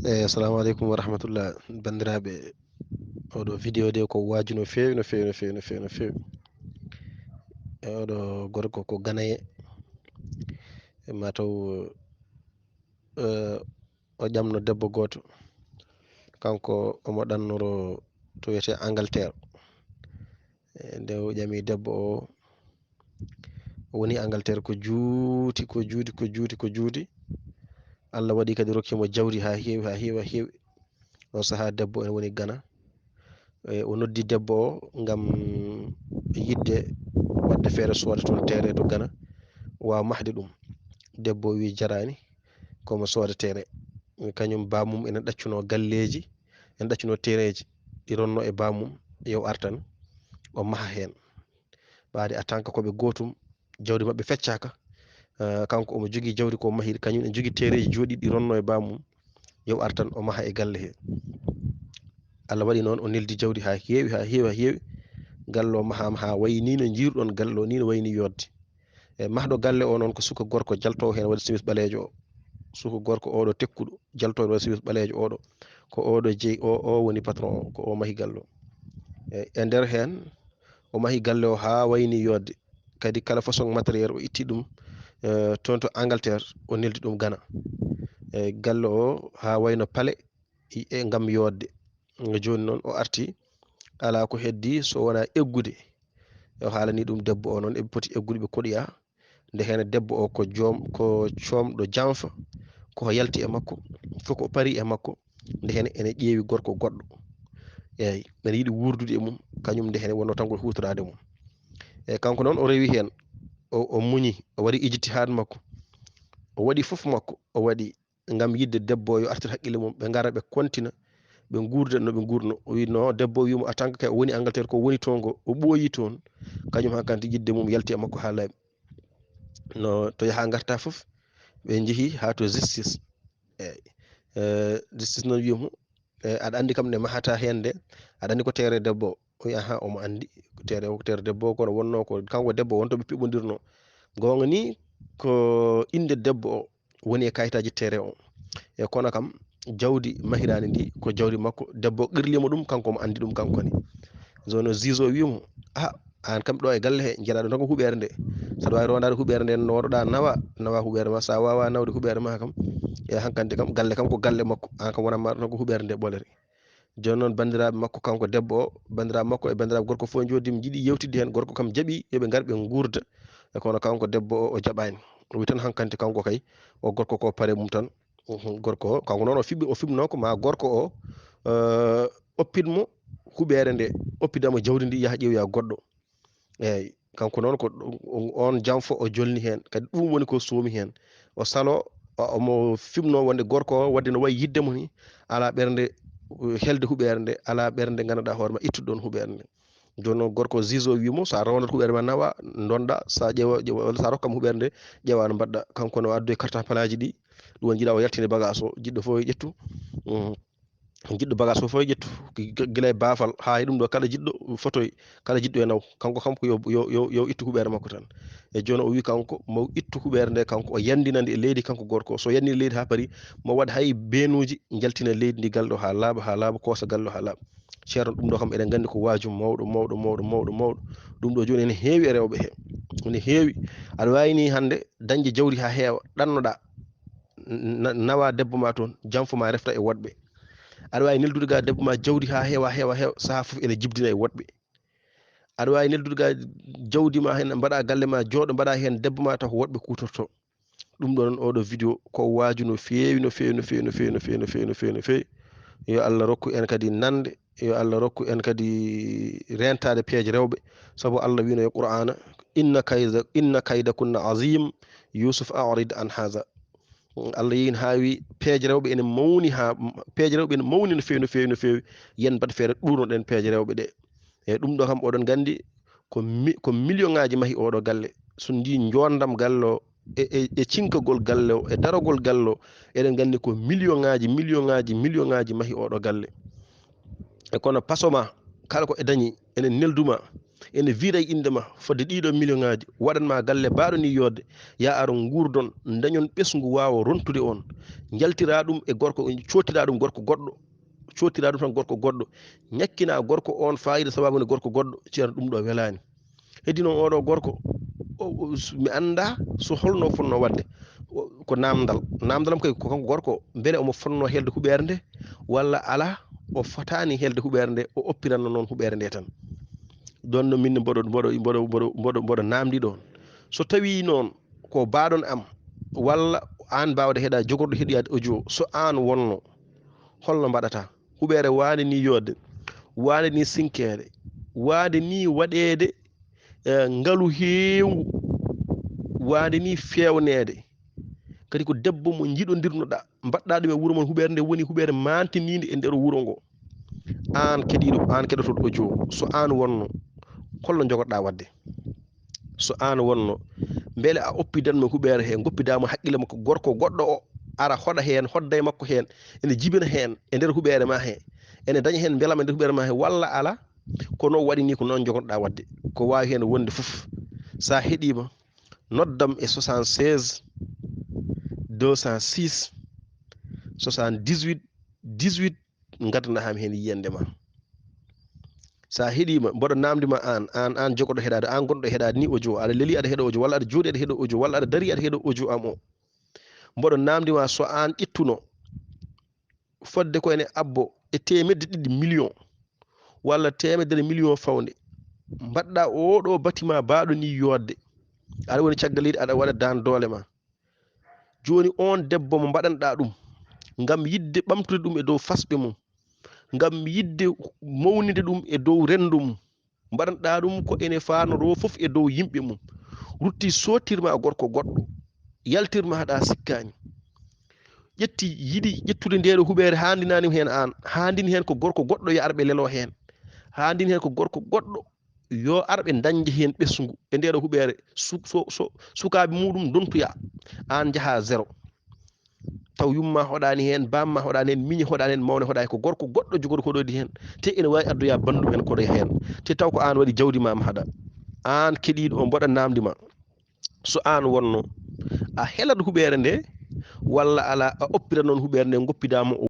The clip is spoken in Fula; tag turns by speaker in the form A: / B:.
A: Assalamu aleykum wa rahmatullah bandiraɓe. Oɗo vidéo de ko waji no fewi no fewi no fewi no fewi no fewi. Oɗo gorko ko ganaye mataw o ƴamno debbo goto, kanko omo ɗannoro to wiyete Angleterre. Nde o ƴami debbo o woni Angleterre ko juuti ko juuti ko juuti ko juuti. Allah waɗi kadi rokkimo jawdi ha heewi ha heewi ha heewi. On saaha debbo en woni Gana. O noddi debbo o ngam yidde wadde feere sooda toon terre to Gana wawa mahde ɗum. Debbo o wi jarani komo sooda terre, kañum bamum ene ɗaccuno galleji, ene ɗaccuno tereji ɗi ronno e bamum yo artan o maha hen. Ɓaade en tant que koɓe gotum jawdi mabɓe feccaka, kanko omo jogui jawdi ko mahi kañum en jogui tereji joɗiɗi ɗi ronno e bamum yo artan o maha e galle he. Allah waɗi noon o neldi jawdi ha heewi ha heewi ha heewi. Galle o mahama ha wayi ni no jiruɗon galle o ni no wayni yodde. E mahɗo galle o noon ko suka gorko jaltowo hen waɗi simis ɓalejo o. Suka gorko oɗo tekkuɗo jaltowo waɗi simis ɓalejo oɗo ko oɗo jeeyi o woni patron o, ko o mahi galle o. E nder hen o mahi galle o ha wayni yodde, kadi kala façon matériel o itti ɗum toon to Angleterre o neldi ɗum Gana. Galle o ha wayno paale ngam yodde. Joni noon o arti ala ko heddi so wona eggude. O haalani ɗum debbo o noon eɓe poti eggude ɓe koɗoya, nde hen debbo o ko comɗo janfa ko yalti e makko foko pari e makko, nde hen ene ƴeewi gorko goɗɗo. Eyyi ene yiiɗi wurdude e mum, kañum nde hen wonno tan ko hutorade mum. Eyyi kanko noon o rewi hen, o muñi, o waɗi ijtihad makko, o waɗi foof makko o waɗi ngam yidde debbo o yo artir haqqille mum, ɓe gara ɓe kontina ɓe gurda no ɓe gurno. O wi non, debbo o wimo en tant que kay o woni Angleterre ko woni toon go o ɓooyi toon, kañum hankkadi yidde mum yalti e makko ha laaɓi. No to yaaha garta foof ɓe jeehi ha to justice. Eyyi justice noon wimo aɗa andi kam nde mahata hen nde, aɗa andi ko tere debbo o. O wi ahan omo andi ko tere debbo o, kono wonno ko kanko debbo o wontoɓe piɓodirno. Gonga ni ko inde debbo o woni e kayitaji tere o. E kono kam jawdi mahirani ndi ko jawdi makko, debbo o qirlimo ɗum, kanko omo andi ɗum kankone. Joni noon juge o wimo an kam ɗo e galle he jeeɗaɗo tan ko huɓere nde, saɗa wawi rondade huɓere nde noɗoɗa nawa huɓere ma, sa wawa nawde huɓere ma kam e hankkandi kam galle kam ko galle makko, an kam wonanma tan ko huɓere nde ɓolere. Joni noon bandiraɓe makko kanko debbo o, bandiraɓe makko e bandiraɓe gorko fo jodima jiiɗi yewtidde hen. Gorko kam jaaɓi yoɓe gar ɓe gurda, e kono kanko debbo o jaɓani. O wi tan hankkandi kanko kay o gorko ko paare mum tan. Gorko o kanko noon o fibno ko ma gorko o oppitmo huɓere nde, oppidamo jawdi ndi yaaha ƴeewoya goɗɗo. Eyyi kanko noon ko on janfo o jolni hen, kadi ɗum woni ko soomi hen. O salo omo fimno wonde gorko o wadde no wayi yiddemo ni, ala ɓernde helde huɓere nde, ala ɓernde ganduɗa hoorema ittude ɗon huɓere nde. Joni noon gorko juge o wimo sa rondat huɓere ma nawa donɗa, sa ƴeewa sa rokkama huɓere nde ƴeewa no mbaɗɗa. Kanko no addu e carte palaji ɗi, ɗum woni jiiɗa o yaltine bagage o, jiɗɗo fo yo ƴettu. Jiɗɗo bagage fof yo ƴettu, guila e baafal ha e ɗum ɗo, kala jiɗɗo photo kala jiɗɗo e naw, kanko kam ko yo ittu huɓere makko tan. E joni o wi kanko mo ittu huɓere nde, kanko o yandinande e leydi kanko gorko o. So yandini leydi ha paari mo waɗa hay benuji jaltina leydi ndi galle o ha laaɓa kosa galle o ha laaɓa. Ceerno ɗum ɗo kam eɗen gandi ko wajum mawɗo mawɗo mawɗo mawɗo mawɗo. Ɗum ɗo joni ene heewi e rewɓe he, ene heewi. Aɗa wawi ni hande dañde jawdi ha heewa ɗannoɗa nawa debbo ma toon, janfoma refta e woɗɓe. Aɗa wawi neldude ga debbo ma jawdi ha heewa heewa heewa, saaha foof ene jibdina e woɗɓe. Aɗa wawi neldude ga jawdi ma hen mbaɗa galle ma jooɗo, mbaɗa hen debbo ma taw ko woɗɓe kutorto. ɗum ɗon oɗo vidéo ko waaju no feewi no feewi no feewi no feewi no feewi no feewi no feewi no feewi. Yo Allah rokku en kadi nande, yo Allah rokku en kadi rentade peeje rewɓe, sabu Allah wino e Qur'ana inna kayda kunna azim Yusuf a'rid an haza. Allah yin ha wi peeje rewɓe ene mawni, ha peeje rewɓe ene mawni no feewi no feewi no feewi, yen mbaɗ feere ɗurno ɗen peeje rewɓe ɗe. E ɗum ɗo kam oɗon gandi ko million ŋaji mahi oɗo galle. So ndi jondam galle o e cinkagol galle o e darogol galle o, eɗen gandi ko million ŋaji mahi oɗo galle. E kono pasoma kala ko e dañi ene nelduma ene vira e indema fodde ɗiɗo million ngaji waɗanma galle baɗo ni yodde ya aro gurdon dañon ɓesgu wawa rontude on jaltira ɗum e gorko cottira ɗum gorko goɗɗo cottira ɗum tan gorko goɗɗo ñakkina gorko on fayida sababu ne gorko goɗɗo ceerno ɗum ɗo welani heddi noon oɗo gorko mi anda so holno fonno wadde ko namdalam kay ko kanko gorko beele omo fonno helde huɓere nde walla ala o fotani helde huɓere nde o oppiranno noon huɓere nde tan ɗon no min mboɗo namdi ɗon so tawi noon ko baɗon am walla an mbawde heeɗa jogorɗo heɗoyade audio so an wonno holno mbaɗata huɓere wani ni yodde wani ni sinkede wani ni waɗede ngaalu heewngu wani ni fewnede kadi ko debbo mo jiɗodirnoɗa mbaɗɗa ɗum e wuuro mon huɓere nde woni huɓere mantinide e nder wuuro ngo an keɗiɗo an keɗotoɗo audio so an wonno holno jogoɗa wadde so an wonno beele a oppidanmo huɓere he goppidamo haqqille makko gorko goɗɗo o ara hoɗa hen hodda e makko hen ene jibina hen e nder huɓere ma he ene daña hen beelama e nder huɓere ma he walla ala ko noon waɗi ni ko noon jogoɗa wadde ko wawi hen wonde foof sa heeɗima noddam e 76 206 78 18 gaddanahami hen yiyande ma sa heeɗima mboɗo namdima an jogoɗo heɗade an gonɗo heɗade ni audio aɗa leeli aɗa heeɗo audio walla aɗa jooɗi aɗa heeɗo audio walla aɗa daari aɗa heeɗo audio am o mboɗo namdima so an ƴettuno fodde ko ene abbo e temedde ɗiɗi million walla temedere million fawde mbaɗɗa oɗo batima baɗo ni yodde aɗa woni caggal yiɗi aɗa waɗa dan doole ma joni on debbo mo mbaɗanɗa ɗum ngam yidde ɓamtude ɗum e dow fasɓe mum ngam yidde mawnide ɗum e dow rendu mum mbaɗanɗa ɗum ko ene fanoro foof e dow yimɓe mum rutti sottirma gorko goɗɗo yaltirma haɗa sikkani ƴetti yiɗi ƴettude ndeɗo huɓere handinani hen an handini hen ko gorko goɗɗo yo arɓe lelo hen handini hen ko gorko goɗɗo yo arɓe dañde hen ɓesgu e ndeɗo huɓere sukaɓe muɗum dontoya an jaaha zéro taw yumma hoɗani hen bamma hoɗani hen miñi hoɗani hen mawne hoɗani ko gorko goɗɗo jogoɗo hoɗoyde hen te ene wawi addoya bandum en koɗo hen te taw ko an waɗi jawdi ma haɗa an keɗiɗo o mboɗa namdima so an wonno a heelat huɓere nde walla ala a oppirat noon huɓere nde goppidama